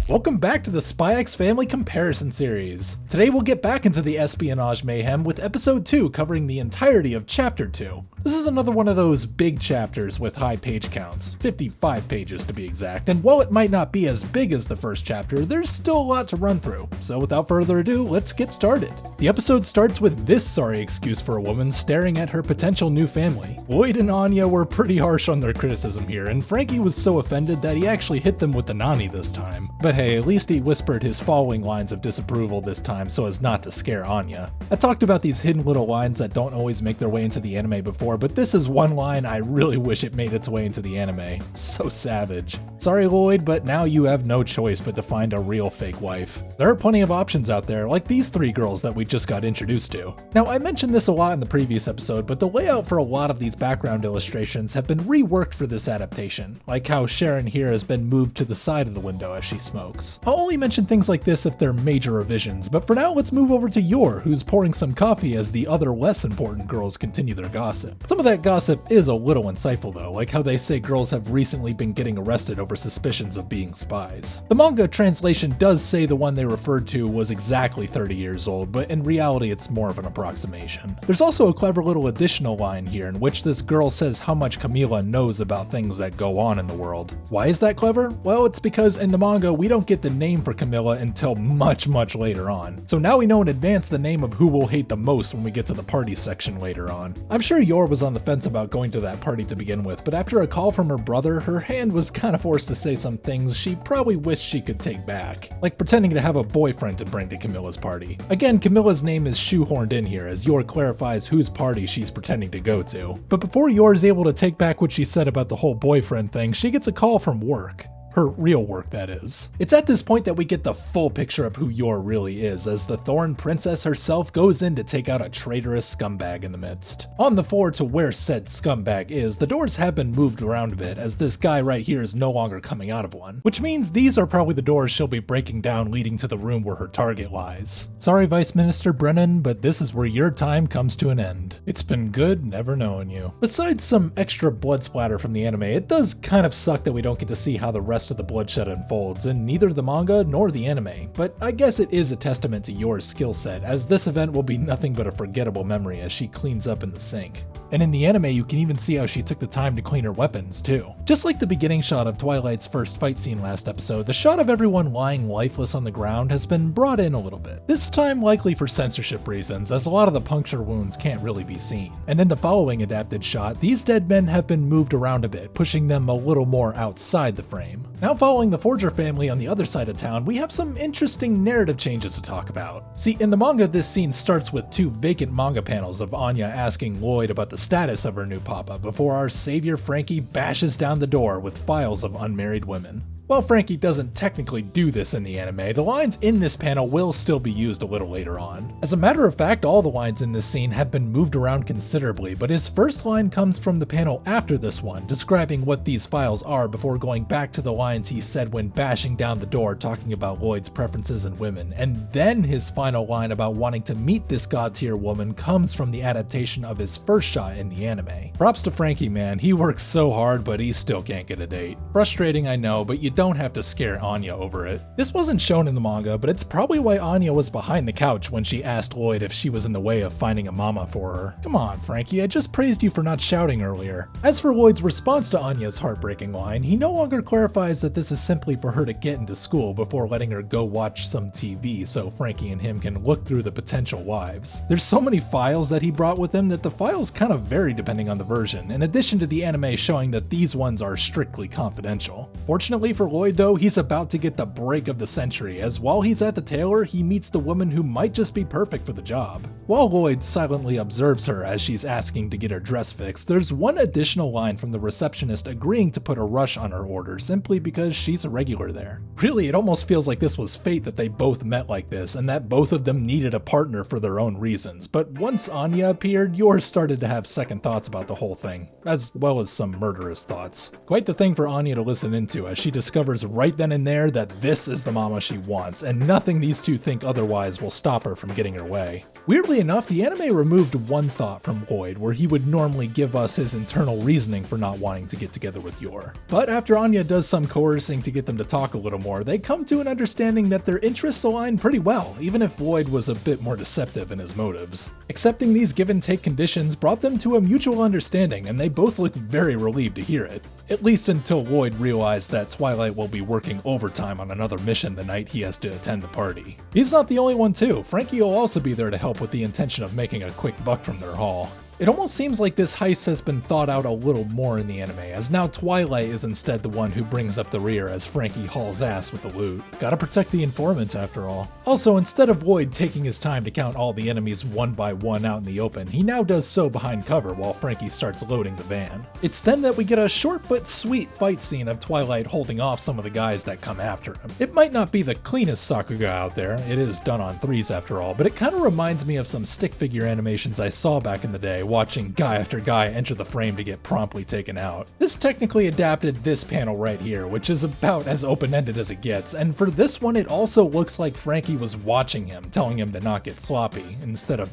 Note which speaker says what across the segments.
Speaker 1: Welcome back to the Spy X Family Comparison Series. Today we'll get back into the espionage mayhem with episode 2 covering the entirety of chapter 2. This is another one of those big chapters with high page counts, 55 pages to be exact, and while it might not be as big as the first chapter, there's still a lot to run through. So without further ado, let's get started. The episode starts with this sorry excuse for a woman staring at her potential new family. Lloyd and Anya were pretty harsh on their criticism here, and Frankie was so offended that he actually hit them with the nani this time. But hey, at least he whispered his following lines of disapproval this time so as not to scare Anya. I talked about these hidden little lines that don't always make their way into the anime before, but this is one line I really wish it made its way into the anime. So savage. Sorry Lloyd, but now you have no choice but to find a real fake wife. There are plenty of options out there, like these 3 girls that we just got introduced to. Now I mentioned this a lot in the previous episode, but the layout for a lot of these background illustrations have been reworked for this adaptation, like how Sharon here has been moved to the side of the window as she smokes. I'll only mention things like this if they're major revisions, but for now let's move over to Yor, who's pouring some coffee as the other less important girls continue their gossip. Some of that gossip is a little insightful though, like how they say girls have recently been getting arrested over suspicions of being spies. The manga translation does say the one they referred to was exactly 30 years old, but in reality it's more of an approximation. There's also a clever little additional line here in which this girl says how much Camila knows about things that go on in the world. Why is that clever? Well, it's because in the manga we don't get the name for Camila until much later on. So now we know in advance the name of who we'll hate the most when we get to the party section later on. I'm sure Yor was on the fence about going to that party to begin with, but after a call from her brother, her hand was kind of forced to say some things she probably wished she could take back, like pretending to have a boyfriend to bring to Camilla's party. Again, Camilla's name is shoehorned in here as Yor clarifies whose party she's pretending to go to. But before Yor is able to take back what she said about the whole boyfriend thing, she gets a call from work. Her real work, that is. It's at this point that we get the full picture of who Yor really is, as the Thorn Princess herself goes in to take out a traitorous scumbag in the midst. On the floor to where said scumbag is, the doors have been moved around a bit, as this guy right here is no longer coming out of one, which means these are probably the doors she'll be breaking down leading to the room where her target lies. Sorry Vice Minister Brennan, but this is where your time comes to an end. It's been good never knowing you. Besides some extra blood splatter from the anime, it does kind of suck that we don't get to see how the rest of the bloodshed unfolds in neither the manga nor the anime, but I guess it is a testament to Yor's skill set, as this event will be nothing but a forgettable memory as she cleans up in the sink. And in the anime you can even see how she took the time to clean her weapons too. Just like the beginning shot of Twilight's first fight scene last episode, the shot of everyone lying lifeless on the ground has been brought in a little bit. This time likely for censorship reasons, as a lot of the puncture wounds can't really be seen. And in the following adapted shot, these dead men have been moved around a bit, pushing them a little more outside the frame. Now following the Forger family on the other side of town, we have some interesting narrative changes to talk about. See, in the manga this scene starts with 2 vacant manga panels of Anya asking Lloyd about the status of her new papa before our savior Frankie bashes down the door with files of unmarried women. While Frankie doesn't technically do this in the anime, the lines in this panel will still be used a little later on. As a matter of fact, all the lines in this scene have been moved around considerably, but his first line comes from the panel after this one, describing what these files are before going back to the lines he said when bashing down the door talking about Lloyd's preferences in women, and then his final line about wanting to meet this god-tier woman comes from the adaptation of his first shot in the anime. Props to Frankie, man, he works so hard but he still can't get a date. Frustrating, I know, but you don't have to scare Anya over it. This wasn't shown in the manga, but it's probably why Anya was behind the couch when she asked Lloyd if she was in the way of finding a mama for her. Come on, Frankie, I just praised you for not shouting earlier. As for Lloyd's response to Anya's heartbreaking line, he no longer clarifies that this is simply for her to get into school before letting her go watch some TV so Frankie and him can look through the potential wives. There's so many files that he brought with him that the files kind of vary depending on the version, in addition to the anime showing that these ones are strictly confidential. Fortunately for Lloyd though, he's about to get the break of the century, as while he's at the tailor, he meets the woman who might just be perfect for the job. While Lloyd silently observes her as she's asking to get her dress fixed, there's one additional line from the receptionist agreeing to put a rush on her order simply because she's a regular there. Really, it almost feels like this was fate that they both met like this, and that both of them needed a partner for their own reasons. But once Anya appeared, Yor started to have second thoughts about the whole thing, as well as some murderous thoughts. Quite the thing for Anya to listen into, as she discovers right then and there that this is the mama she wants, and nothing these two think otherwise will stop her from getting her way. Weirdly Weirdly enough, the anime removed one thought from Lloyd, where he would normally give us his internal reasoning for not wanting to get together with Yor. But after Anya does some coercing to get them to talk a little more, they come to an understanding that their interests align pretty well, even if Lloyd was a bit more deceptive in his motives. Accepting these give-and-take conditions brought them to a mutual understanding, and they both look very relieved to hear it. At least until Lloyd realized that Twilight will be working overtime on another mission the night he has to attend the party. He's not the only one too. Frankie will also be there to help with the intention of making a quick buck from their haul. It almost seems like this heist has been thought out a little more in the anime, as now Twilight is instead the one who brings up the rear as Frankie hauls ass with the loot. Gotta protect the informants after all. Also, instead of Lloyd taking his time to count all the enemies one by one out in the open, he now does so behind cover while Frankie starts loading the van. It's then that we get a short but sweet fight scene of Twilight holding off some of the guys that come after him. It might not be the cleanest Sakuga out there, it is done on 3s after all, but it kinda reminds me of some stick figure animations I saw back in the day, watching guy after guy enter the frame to get promptly taken out. This technically adapted this panel right here, which is about as open-ended as it gets, and for this one it also looks like Frankie was watching him, telling him to not get sloppy, instead of,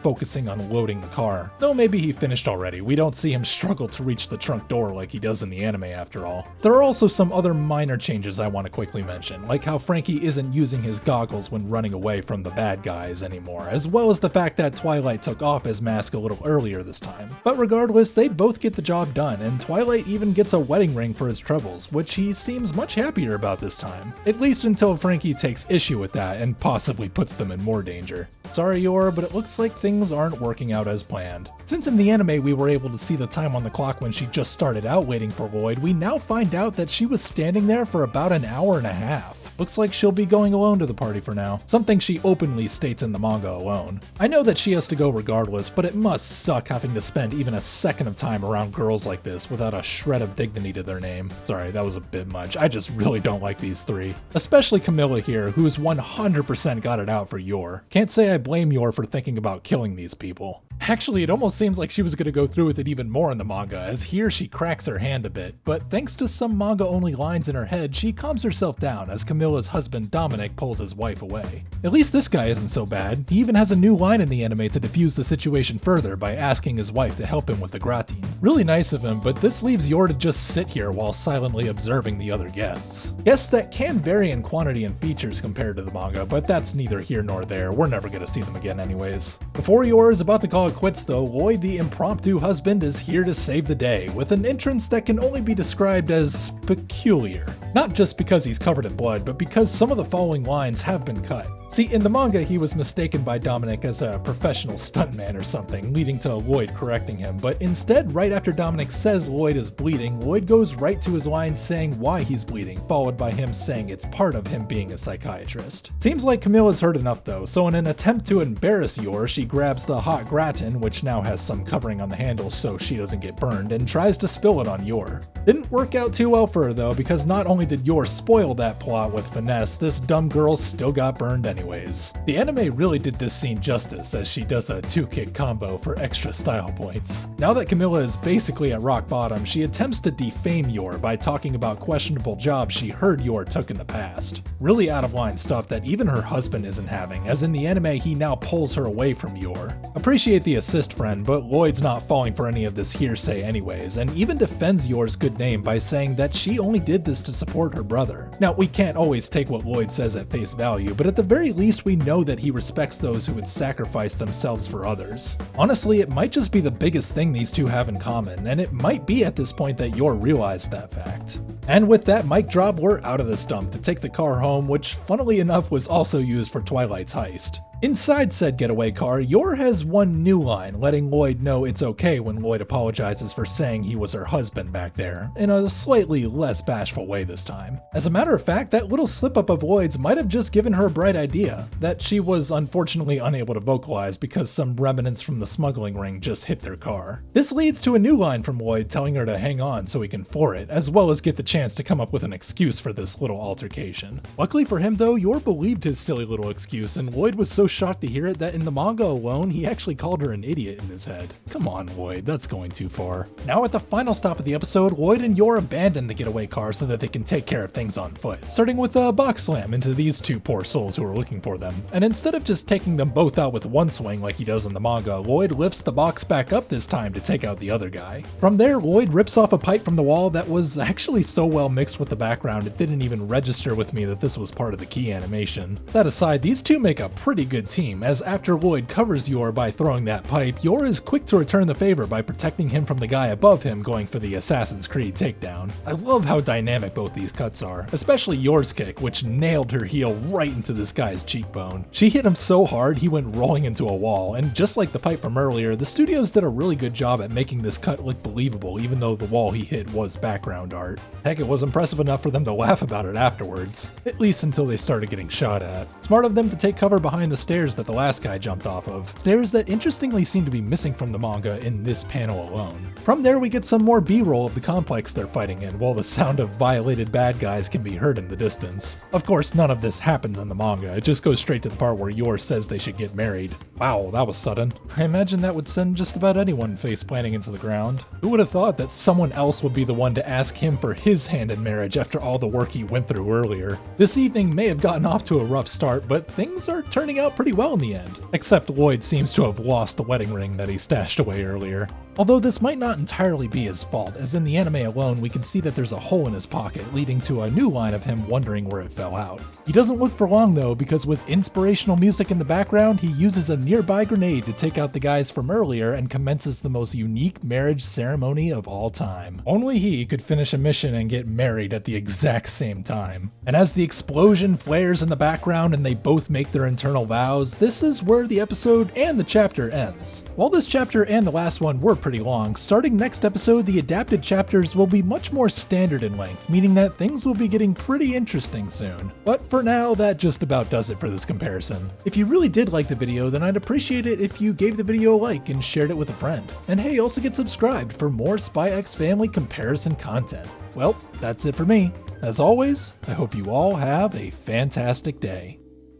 Speaker 1: focusing on loading the car. Though maybe he finished already, we don't see him struggle to reach the trunk door like he does in the anime after all. There are also some other minor changes I want to quickly mention, like how Frankie isn't using his goggles when running away from the bad guys anymore, as well as the fact that Twilight took off his mask a little earlier this time. But regardless, they both get the job done, and Twilight even gets a wedding ring for his troubles, which he seems much happier about this time. At least until Frankie takes issue with that and possibly puts them in more danger. Sorry Yor, but it looks like things aren't working out as planned. Since in the anime we were able to see the time on the clock when she just started out waiting for Lloyd, we now find out that she was standing there for about an hour and a half. Looks like she'll be going alone to the party for now, something she openly states in the manga alone. I know that she has to go regardless, but it must suck having to spend even a second of time around girls like this without a shred of dignity to their name. Sorry, that was a bit much. I just really don't like these three. Especially Camila here, who's 100% got it out for Yor. Can't say I blame Yor for thinking about killing these people. Actually, it almost seems like she was going to go through with it even more in the manga, as here she cracks her hand a bit, but thanks to some manga-only lines in her head, she calms herself down as Camilla's husband Dominic pulls his wife away. At least this guy isn't so bad. He even has a new line in the anime to defuse the situation further by asking his wife to help him with the gratin. Really nice of him, but this leaves Yor to just sit here while silently observing the other guests. Guests that can vary in quantity and features compared to the manga, but that's neither here nor there. We're never going to see them again anyways. Before Yor is about to call it quits though, Lloyd the impromptu husband is here to save the day, with an entrance that can only be described as peculiar. Not just because he's covered in blood, but because some of the following lines have been cut. See, in the manga, he was mistaken by Dominic as a professional stuntman or something, leading to Lloyd correcting him, but instead, right after Dominic says Lloyd is bleeding, Lloyd goes right to his line saying why he's bleeding, followed by him saying it's part of him being a psychiatrist. Seems like Camilla's heard enough though, so in an attempt to embarrass Yor, she grabs the hot gratin, which now has some covering on the handle so she doesn't get burned, and tries to spill it on Yor. Didn't work out too well for her though, because not only did Yor spoil that plot with finesse, this dumb girl still got burned anyways. The anime really did this scene justice, as she does a 2-kick combo for extra style points. Now that Camila is basically at rock bottom, she attempts to defame Yor by talking about questionable jobs she heard Yor took in the past. Really out of line stuff that even her husband isn't having, as in the anime he now pulls her away from Yor. Appreciate the assist, friend, but Lloyd's not falling for any of this hearsay anyways, and even defends Yor's good name by saying that she only did this to support her brother. Now, we can't always take what Lloyd says at face value, but at the very least we know that he respects those who would sacrifice themselves for others. Honestly, it might just be the biggest thing these two have in common, and it might be at this point that Yor realized that fact. And with that mic drop, we're out of the stump to take the car home, which funnily enough was also used for Twilight's heist. Inside said getaway car, Yor has one new line, letting Lloyd know it's okay when Lloyd apologizes for saying he was her husband back there, in a slightly less bashful way this time. As a matter of fact, that little slip-up of Lloyd's might have just given her a bright idea, that she was unfortunately unable to vocalize because some remnants from the smuggling ring just hit their car. This leads to a new line from Lloyd telling her to hang on so he can floor it, as well as get the chance to come up with an excuse for this little altercation. Luckily for him though, Yor believed his silly little excuse, and Lloyd was so so shocked to hear it that in the manga alone, he actually called her an idiot in his head. Come on, Lloyd, that's going too far. Now at the final stop of the episode, Lloyd and Yor abandon the getaway car so that they can take care of things on foot, starting with a box slam into these two poor souls who are looking for them. And instead of just taking them both out with one swing like he does in the manga, Lloyd lifts the box back up this time to take out the other guy. From there, Lloyd rips off a pipe from the wall that was actually so well mixed with the background it didn't even register with me that this was part of the key animation. That aside, these two make a pretty good team, as after Lloyd covers Yor by throwing that pipe, Yor is quick to return the favor by protecting him from the guy above him going for the Assassin's Creed takedown. I love how dynamic both these cuts are, especially Yor's kick, which nailed her heel right into this guy's cheekbone. She hit him so hard he went rolling into a wall, and just like the pipe from earlier, the studios did a really good job at making this cut look believable even though the wall he hit was background art. Heck, it was impressive enough for them to laugh about it afterwards, at least until they started getting shot at. Smart of them to take cover behind the stairs that the last guy jumped off of, stairs that interestingly seem to be missing from the manga in this panel alone. From there we get some more B-roll of the complex they're fighting in, while the sound of violated bad guys can be heard in the distance. Of course, none of this happens in the manga, it just goes straight to the part where Yor says they should get married. Wow, that was sudden. I imagine that would send just about anyone face-planting into the ground. Who would have thought that someone else would be the one to ask him for his hand in marriage after all the work he went through earlier? This evening may have gotten off to a rough start, but things are turning out pretty well in the end. Except Lloyd seems to have lost the wedding ring that he stashed away earlier. Although this might not entirely be his fault, as in the anime alone we can see that there's a hole in his pocket leading to a new line of him wondering where it fell out. He doesn't look for long though, because with inspirational music in the background, he uses a nearby grenade to take out the guys from earlier and commences the most unique marriage ceremony of all time. Only he could finish a mission and get married at the exact same time. And as the explosion flares in the background and they both make their eternal vows, this is where the episode and the chapter ends. While this chapter and the last one were pretty long, starting next episode the adapted chapters will be much more standard in length, meaning that things will be getting pretty interesting soon. But for now, that just about does it for this comparison. If you really did like the video, then I'd appreciate it if you gave the video a like and shared it with a friend. And hey, also get subscribed for more Spy X Family comparison content. Well, that's it for me. As always, I hope you all have a fantastic day.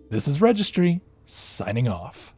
Speaker 1: This is Registry, signing off.